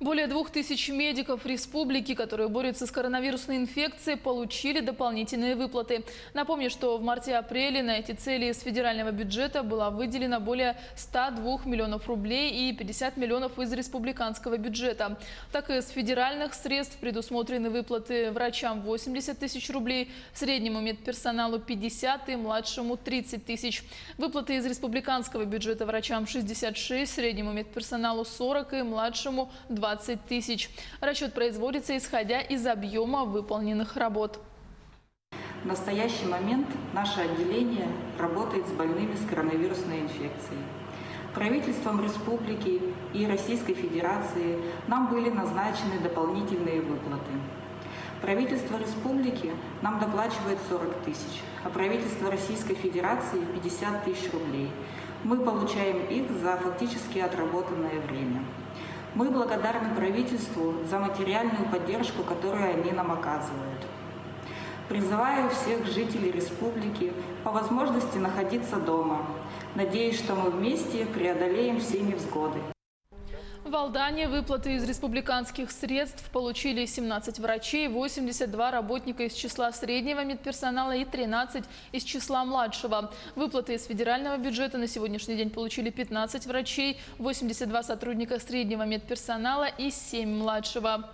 Более 2000 медиков республики, которые борются с коронавирусной инфекцией, получили дополнительные выплаты. Напомню, что в марте-апреле на эти цели из федерального бюджета было выделено более 102 миллионов рублей и 50 миллионов из республиканского бюджета. Так и из федеральных средств предусмотрены выплаты врачам 80 тысяч рублей, среднему медперсоналу 50 и младшему 30 тысяч. Выплаты из республиканского бюджета врачам 66, среднему медперсоналу 40 и младшему 20 тысяч. Расчет производится исходя из объема выполненных работ. В настоящий момент наше отделение работает с больными с коронавирусной инфекцией. Правительством республики и Российской Федерации нам были назначены дополнительные выплаты. Правительство республики нам доплачивает 40 тысяч, а правительство Российской Федерации 50 тысяч рублей. Мы получаем их за фактически отработанное время. Мы благодарны правительству за материальную поддержку, которую они нам оказывают. Призываю всех жителей республики по возможности находиться дома. Надеюсь, что мы вместе преодолеем все невзгоды. В Алдане выплаты из республиканских средств получили 17 врачей, 82 работника из числа среднего медперсонала и 13 из числа младшего. Выплаты из федерального бюджета на сегодняшний день получили 15 врачей, 82 сотрудника среднего медперсонала и 7 младшего.